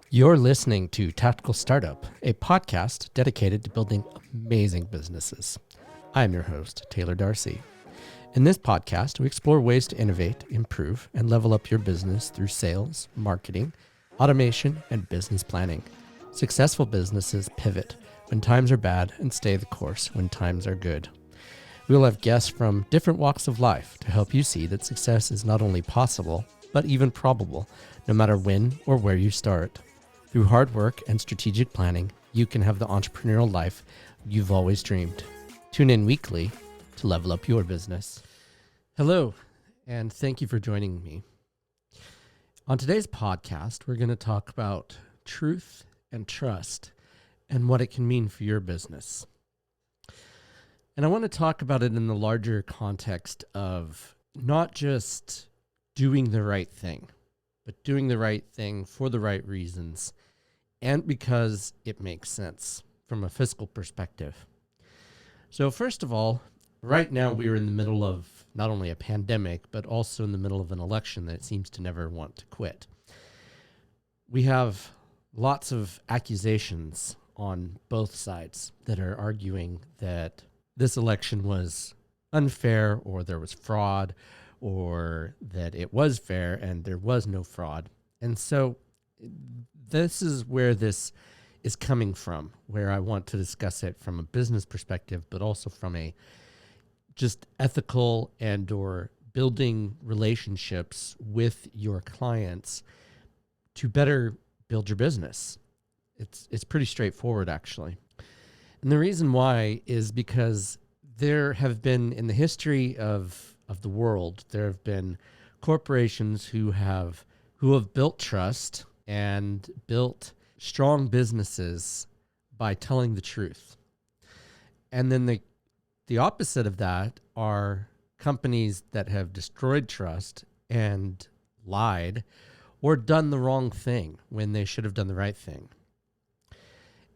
You're listening to Tactical Startup, a podcast dedicated to building amazing businesses. I'm your host, Taylor Darcy. In this podcast, we explore ways to innovate, improve, and level up your business through sales, marketing, automation, and business planning. Successful businesses pivot when times are bad and stay the course when times are good. We will have guests from different walks of life to help you see that success is not only possible, but even probable, no matter when or where you start. Through hard work and strategic planning, you can have the entrepreneurial life you've always dreamed. Tune in weekly to level up your business. Hello, and thank you for joining me. On today's podcast, we're going to talk about truth and trust and what it can mean for your business. And I want to talk about it in the larger context of not just doing the right thing, but doing the right thing for the right reasons and because it makes sense from a fiscal perspective. So first of all, right now we are in the middle of not only a pandemic, but also in the middle of an election that seems to never want to quit. We have lots of accusations on both sides that are arguing that this election was unfair or there was fraud, or that it was fair and there was no fraud. And so this is where this is coming from, where I want to discuss it from a business perspective, but also from a just ethical and or building relationships with your clients to better build your business. It's pretty straightforward, actually. And the reason why is because there have been, in the history of the world, there have been corporations who have built trust and built strong businesses by telling the truth. And then the opposite of that are companies that have destroyed trust and lied or done the wrong thing when they should have done the right thing.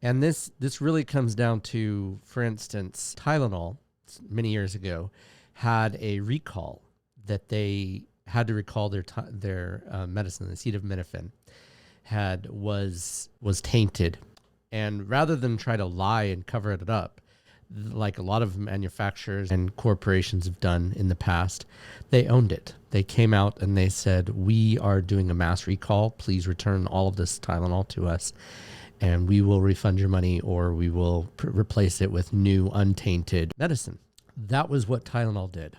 And this really comes down to, for instance, Tylenol many years ago had a recall that they had to recall their medicine, the acetaminophen, was tainted. And rather than try to lie and cover it up, like a lot of manufacturers and corporations have done in the past, they owned it. They came out and they said, "We are doing a mass recall. Please return all of this Tylenol to us, and we will refund your money, or we will replace it with new untainted medicine." That was what Tylenol did.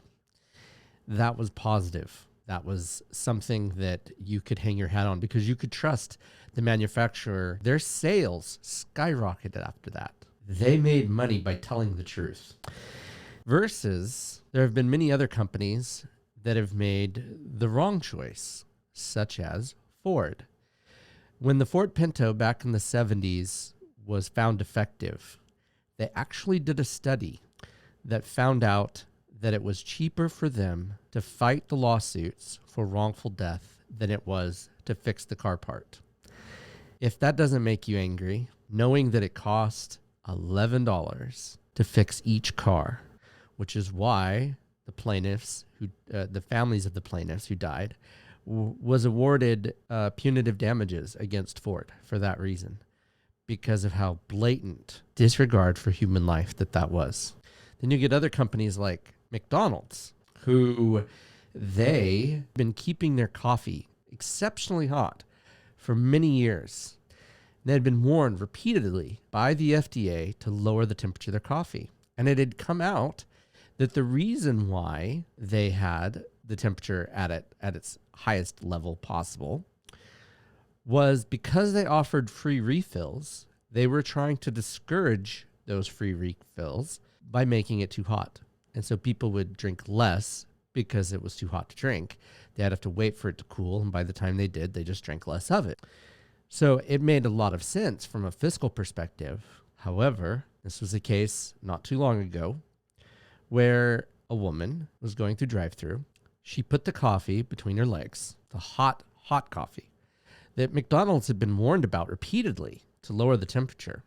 That was positive. That was something that you could hang your hat on because you could trust the manufacturer. Their sales skyrocketed after that. They made money by telling the truth. Versus, there have been many other companies that have made the wrong choice, such as Ford. When the Ford Pinto back in the 70s was found defective, they actually did a study that found out that it was cheaper for them to fight the lawsuits for wrongful death than it was to fix the car part. If that doesn't make you angry, knowing that it cost $11 to fix each car, which is why the families of the plaintiffs who died was awarded punitive damages against Ford for that reason, because of how blatant disregard for human life that was. Then you get other companies like McDonald's, who they've been keeping their coffee exceptionally hot for many years. They had been warned repeatedly by the FDA to lower the temperature of their coffee. And it had come out that the reason why they had the temperature at its highest level possible was because they offered free refills. They were trying to discourage those free refills by making it too hot. And so people would drink less because it was too hot to drink. They'd have to wait for it to cool, and by the time they did, they just drank less of it. So it made a lot of sense from a fiscal perspective. However, this was a case not too long ago where a woman was going through drive-thru. She put the coffee between her legs, the hot coffee that McDonald's had been warned about repeatedly to lower the temperature.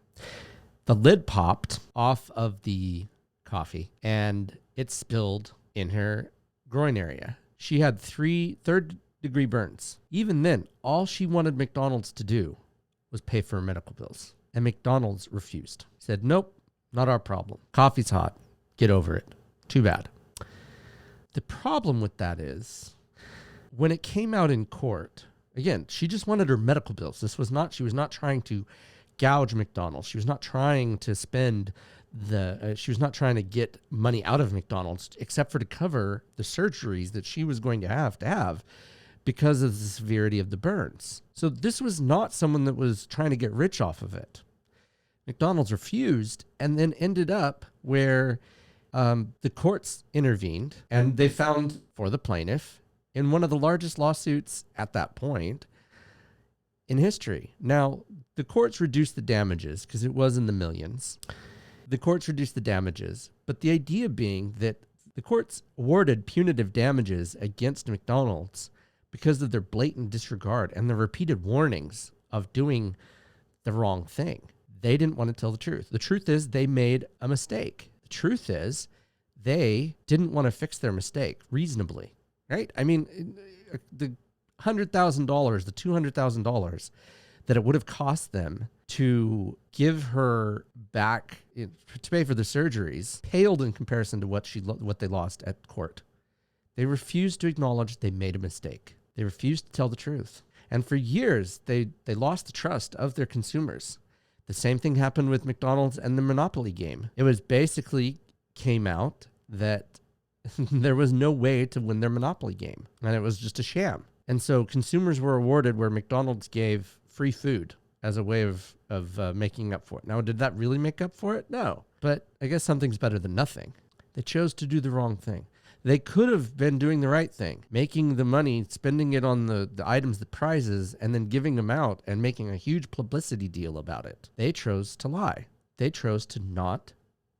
The lid popped off of the coffee and it spilled in her groin area. She had 3 third-degree burns. Even then, all she wanted McDonald's to do was pay for her medical bills. And McDonald's refused. Said, nope, not our problem. Coffee's hot. Get over it. Too bad. The problem with that is when it came out in court, again, she just wanted her medical bills. She was not trying to gouge McDonald's. She was not trying to spend she was not trying to get money out of McDonald's except for to cover the surgeries that she was going to have because of the severity of the burns. So this was not someone that was trying to get rich off of it. McDonald's refused and then ended up where the courts intervened and they found for the plaintiff in one of the largest lawsuits at that point in history. Now, the courts reduced the damages because it was in the millions. The courts reduced the damages, but the idea being that the courts awarded punitive damages against McDonald's because of their blatant disregard and the repeated warnings of doing the wrong thing. They didn't want to tell the truth. The truth is they made a mistake. The truth is they didn't want to fix their mistake reasonably, right? I mean, the $100,000, the $200,000 that it would have cost them to give her back to pay for the surgeries paled in comparison to what they lost at court. They refused to acknowledge they made a mistake. They refused to tell the truth. And for years, they lost the trust of their consumers. The same thing happened with McDonald's and the Monopoly game. It was basically came out that there was no way to win their Monopoly game, and it was just a sham. And so consumers were awarded where McDonald's gave free food as a way of making up for it. Now, did that really make up for it? No. But I guess something's better than nothing. They chose to do the wrong thing. They could have been doing the right thing, making the money, spending it on the items, the prizes, and then giving them out and making a huge publicity deal about it. They chose to lie. They chose to not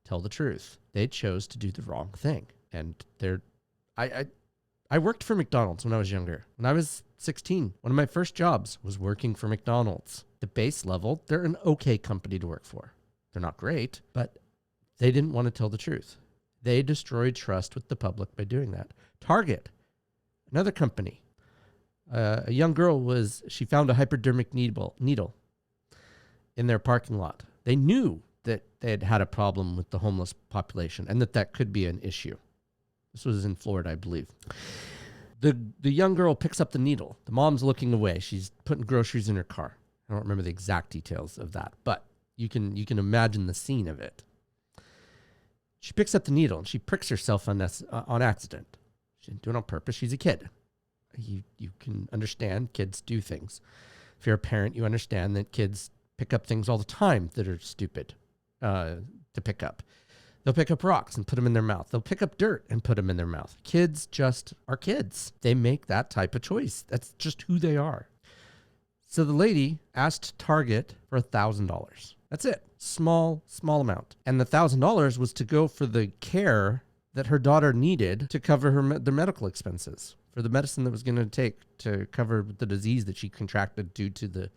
tell the truth. They chose to do the wrong thing. And I worked for McDonald's when I was younger. When I was 16, one of my first jobs was working for McDonald's. The base level, they're an okay company to work for. They're not great, but they didn't want to tell the truth. They destroyed trust with the public by doing that. Target, another company. A young girl she found a hypodermic needle in their parking lot. They knew that they had a problem with the homeless population and that could be an issue. This was in Florida, I believe. The young girl picks up the needle. The mom's looking away. She's putting groceries in her car. I don't remember the exact details of that, but you can imagine the scene of it. She picks up the needle and she pricks herself on accident. She didn't do it on purpose. She's a kid. You can understand kids do things. If you're a parent, you understand that kids pick up things all the time that are stupid to pick up. They'll pick up rocks and put them in their mouth. They'll pick up dirt and put them in their mouth. Kids just are kids. They make that type of choice. That's just who they are. So the lady asked Target for $1,000. That's it. Small amount. And the $1,000 was to go for the care that her daughter needed to cover the medical expenses, for the medicine that was going to take to cover the disease that she contracted due to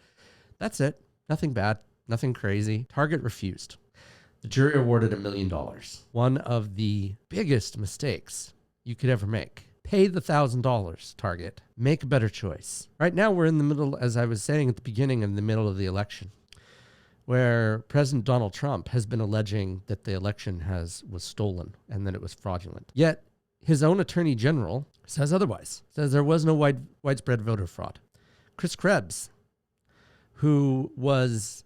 that's it. Nothing bad. Nothing crazy. Target refused. The jury awarded $1 million. One of the biggest mistakes you could ever make. Pay the $1,000, Target. Make a better choice. Right now, we're in the middle, as I was saying at the beginning, in the middle of the election, where President Donald Trump has been alleging that the election was stolen and that it was fraudulent. Yet, his own attorney general says otherwise. Says there was no widespread voter fraud. Chris Krebs, who was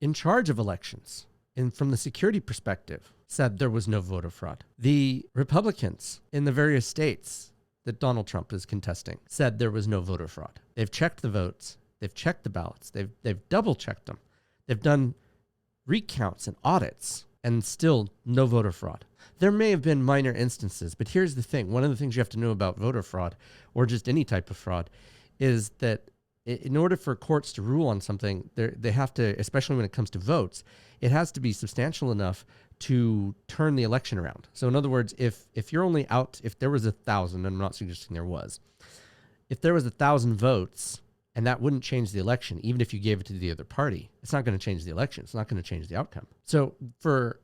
in charge of elections, and from the security perspective, said there was no voter fraud. The Republicans in the various states that Donald Trump is contesting said there was no voter fraud. They've checked the votes. They've checked the ballots. They've double-checked them. They've done recounts and audits, and still no voter fraud. There may have been minor instances, but here's the thing. One of the things you have to know about voter fraud, or just any type of fraud, is that in order for courts to rule on something, they have to, especially when it comes to votes, it has to be substantial enough to turn the election around. So in other words, if you're only out, if there was 1,000, and I'm not suggesting there was, if there was 1,000 votes and that wouldn't change the election, even if you gave it to the other party, it's not going to change the election. It's not going to change the outcome. So for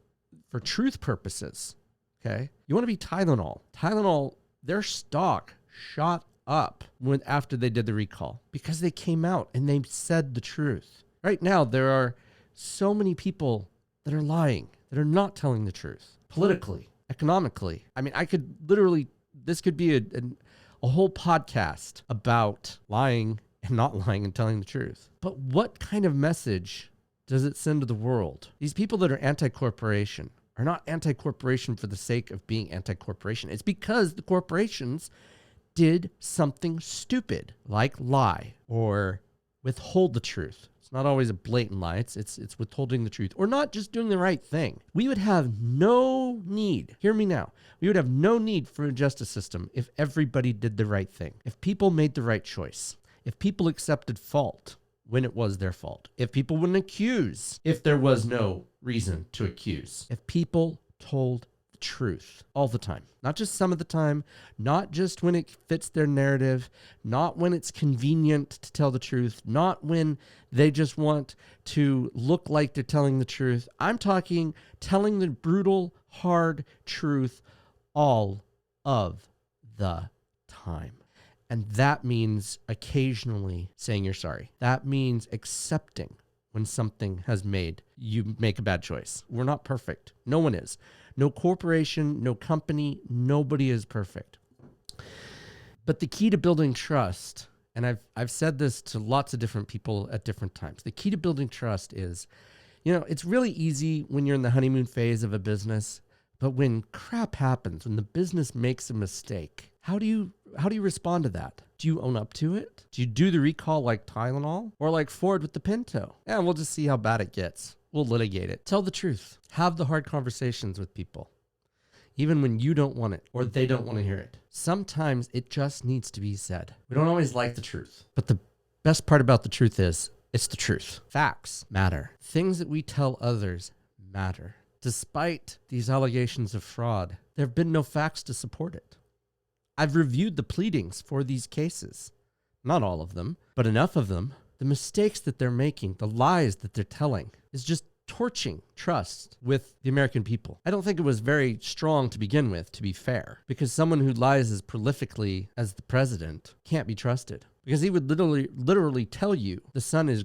truth purposes, okay, you want to be Tylenol. Tylenol, their stock shot up after they did the recall because they came out and they said the truth. Right now, there are so many people that are lying, that are not telling the truth, politically, economically. I mean, this could be a whole podcast about lying and not lying and telling the truth. But what kind of message does it send to the world? These people that are anti-corporation are not anti-corporation for the sake of being anti-corporation. It's because the corporations did something stupid, like lie or withhold the truth. It's not always a blatant lie. It's withholding the truth or not just doing the right thing. We would have no need, hear me now, we would have no need for a justice system if everybody did the right thing. If people made the right choice, if people accepted fault when it was their fault, if people wouldn't accuse if there was no reason to accuse, if people told the truth all the time, not just some of the time, not just when it fits their narrative, not when it's convenient to tell the truth, not when they just want to look like they're telling the truth. I'm talking telling the brutal, hard truth all of the time. And that means occasionally saying you're sorry. That means accepting when something has made you make a bad choice. We're not perfect. No one is. No corporation, no company, nobody is perfect. But the key to building trust, and I've said this to lots of different people at different times, the key to building trust is, it's really easy when you're in the honeymoon phase of a business, but when crap happens, when the business makes a mistake, how do you respond to that? Do you own up to it? Do you do the recall like Tylenol or like Ford with the Pinto? Yeah, we'll just see how bad it gets. We'll litigate it. Tell the truth. Have the hard conversations with people, even when you don't want it or they don't want to hear it. Sometimes it just needs to be said. We don't always like the truth, but the best part about the truth is it's the truth. Facts matter. Things that we tell others matter. Despite these allegations of fraud, there have been no facts to support it. I've reviewed the pleadings for these cases. Not all of them, but enough of them. The mistakes that they're making, the lies that they're telling, is just torching trust with the American people. I don't think it was very strong to begin with, to be fair, because someone who lies as prolifically as the president can't be trusted. Because he would literally tell you the sun is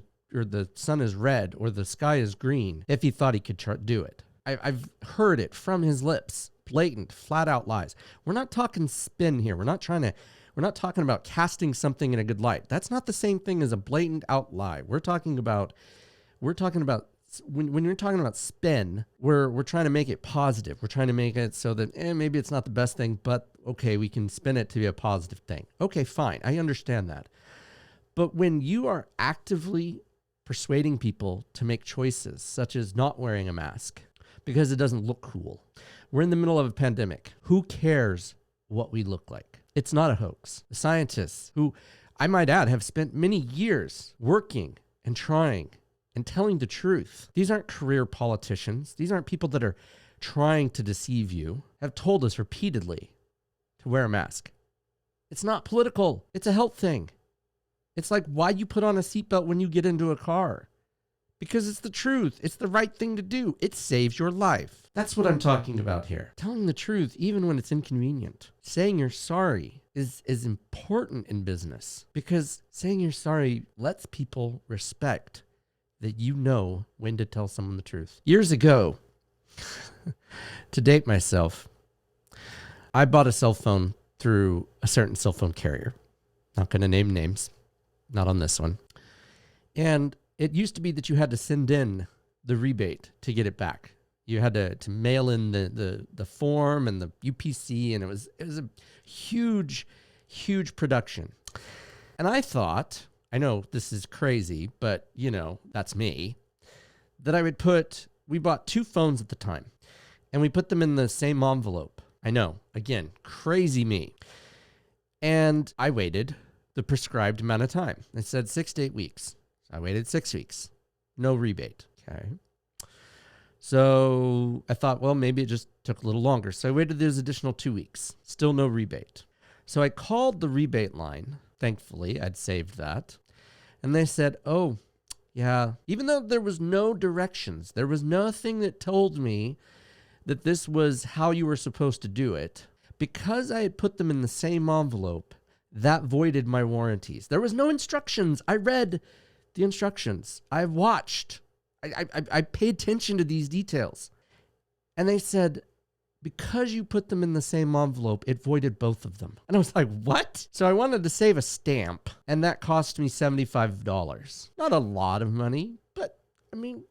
red or the sky is green if he thought he could do it. I've heard it from his lips. Blatant, flat out lies. We're not talking spin here. We're not talking about casting something in a good light. That's not the same thing as a blatant out lie. We're talking about when you're talking about spin, we're trying to make it positive. We're trying to make it so that maybe it's not the best thing, but okay, we can spin it to be a positive thing. Okay, fine. I understand that. But when you are actively persuading people to make choices, such as not wearing a mask because it doesn't look cool, we're in the middle of a pandemic. Who cares what we look like? It's not a hoax. The scientists, who I might add have spent many years working and trying and telling the truth. These aren't career politicians. These aren't people that are trying to deceive you, have told us repeatedly to wear a mask. It's not political. It's a health thing. It's like why you put on a seatbelt when you get into a car. Because it's the truth. It's the right thing to do. It saves your life. That's what I'm talking about here. Telling the truth, even when it's inconvenient. Saying you're sorry is important in business because saying you're sorry lets people respect that you know when to tell someone the truth. Years ago, to date myself, I bought a cell phone through a certain cell phone carrier. Not going to name names. Not on this one. And it used to be that you had to send in the rebate to get it back. You had to mail in the form and the UPC, and it was a huge, huge production. And I thought, I know this is crazy, but that's me, that we bought 2 phones at the time, and we put them in the same envelope. I know, again, crazy me. And I waited the prescribed amount of time. It said 6 to 8 weeks. I waited 6 weeks. No rebate. Okay. So I thought, well, maybe it just took a little longer. So I waited those additional 2 weeks. Still no rebate. So I called the rebate line. Thankfully, I'd saved that. And they said, oh, yeah, even though there was no directions, there was nothing that told me that this was how you were supposed to do it, because I had put them in the same envelope, that voided my warranties. There was no instructions. I read the instructions. I've watched. I pay attention to these details. And they said, because you put them in the same envelope, it voided both of them. And I was like, what? So I wanted to save a stamp, and that cost me $75. Not a lot of money, but I mean,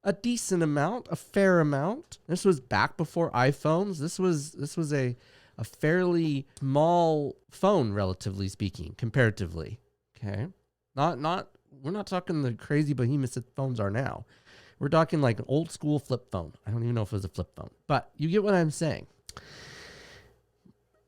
a decent amount, a fair amount. This was back before iPhones. This was a fairly small phone, relatively speaking, comparatively. Okay. We're not talking the crazy behemoths that phones are now. We're talking like an old school flip phone. I don't even know if it was a flip phone, but you get what I'm saying.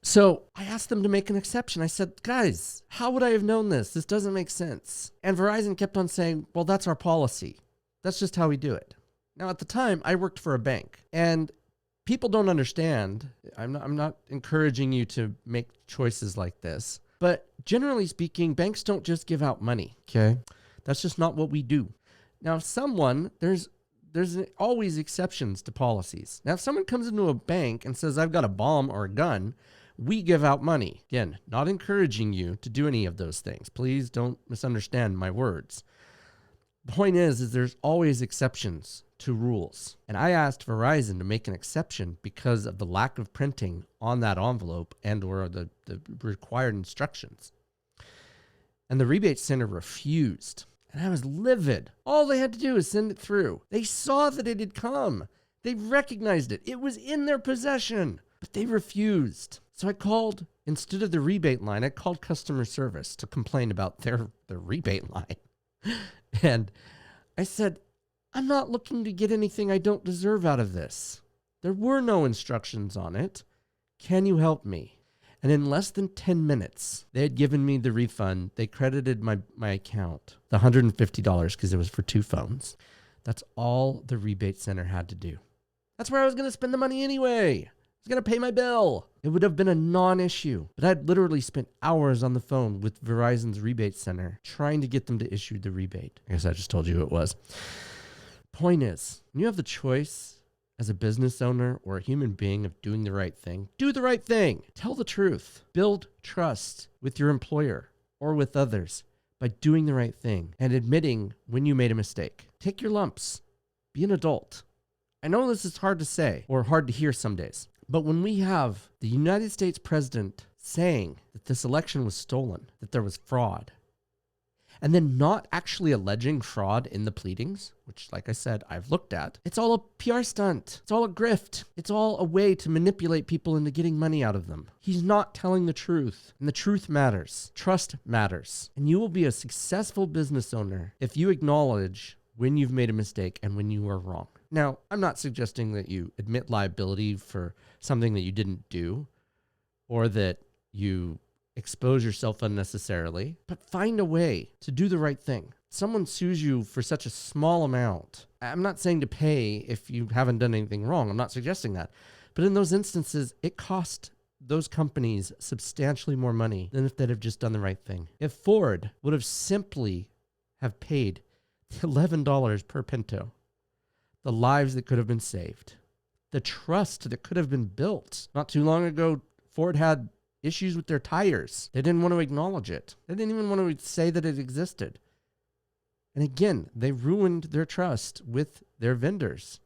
So I asked them to make an exception. I said, guys, how would I have known this? This doesn't make sense. And Verizon kept on saying, well, that's our policy. That's just how we do it. Now, at the time, I worked for a bank, and people don't understand. I'm not encouraging you to make choices like this, but generally speaking, banks don't just give out money. Okay. That's just not what we do. Now, there's always exceptions to policies. Now, if someone comes into a bank and says, I've got a bomb or a gun, we give out money. Again, not encouraging you to do any of those things. Please don't misunderstand my words. The point is there's always exceptions to rules. And I asked Verizon to make an exception because of the lack of printing on that envelope and or the required instructions. And the rebate center refused. And I was livid. All they had to do is send it through. They saw that it had come. They recognized it. It was in their possession, but they refused. So I called, instead of the rebate line, I called customer service to complain about their rebate line. And I said, I'm not looking to get anything I don't deserve out of this. There were no instructions on it. Can you help me? And in less than 10 minutes, they had given me the refund. They credited my account, the $150, because it was for 2 phones. That's all the rebate center had to do. That's where I was going to spend the money anyway. I was going to pay my bill. It would have been a non-issue. But I'd literally spent hours on the phone with Verizon's rebate center trying to get them to issue the rebate. I guess I just told you who it was. Point is, when you have the choice as a business owner or a human being of doing the right thing, do the right thing. Tell the truth. Build trust with your employer or with others by doing the right thing and admitting when you made a mistake. Take your lumps. Be an adult. I know this is hard to say or hard to hear some days, but when we have the United States president saying that this election was stolen, that there was fraud, and then not actually alleging fraud in the pleadings, which, like I said, I've looked at. It's all a PR stunt. It's all a grift. It's all a way to manipulate people into getting money out of them. He's not telling the truth, and the truth matters. Trust matters. And you will be a successful business owner if you acknowledge when you've made a mistake and when you are wrong. Now, I'm not suggesting that you admit liability for something that you didn't do or that you expose yourself unnecessarily, but find a way to do the right thing. Someone sues you for such a small amount. I'm not saying to pay if you haven't done anything wrong. I'm not suggesting that. But in those instances, it cost those companies substantially more money than if they'd have just done the right thing. If Ford would have simply have paid $11 per Pinto, the lives that could have been saved, the trust that could have been built. Not too long ago, Ford had issues with their tires. They didn't want to acknowledge it. They didn't even want to say that it existed. And again, they ruined their trust with their vendors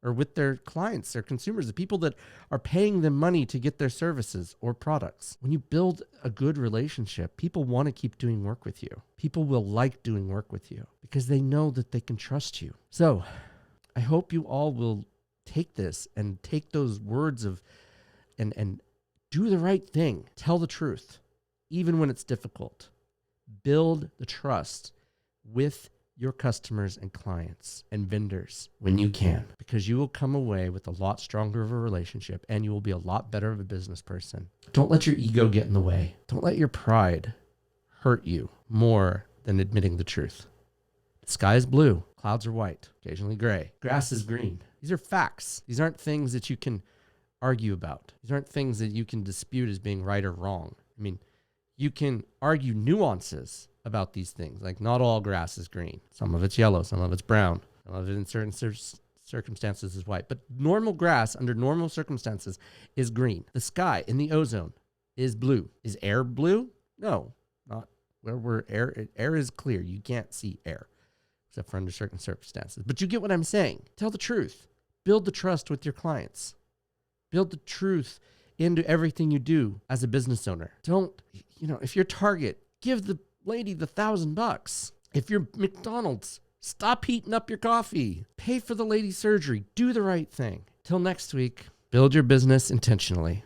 or with their clients, their consumers, the people that are paying them money to get their services or products. When you build a good relationship, people want to keep doing work with you. People will like doing work with you because they know that they can trust you. So I hope you all will take this and take those words of and do the right thing. Tell the truth, even when it's difficult. Build the trust with your customers and clients and vendors when you can, because you will come away with a lot stronger of a relationship and you will be a lot better of a business person. Don't let your ego get in the way. Don't let your pride hurt you more than admitting the truth. The sky is blue, clouds are white, occasionally gray, grass is green. These are facts. These aren't things that you can argue about. These aren't things that you can dispute as being right or wrong. I mean, you can argue nuances about these things. Like, not all grass is green. Some of it's yellow, some of it's brown, some of it in certain circumstances is white. But normal grass under normal circumstances is green. The sky in the ozone is blue. Is air blue? No, not where air is clear. You can't see air except for under certain circumstances. But you get what I'm saying. Tell the truth. Build the trust with your clients. Build the truth into everything you do as a business owner. Don't, if you're Target, give the lady the $1,000. If you're McDonald's, stop heating up your coffee. Pay for the lady's surgery. Do the right thing. Till next week, build your business intentionally.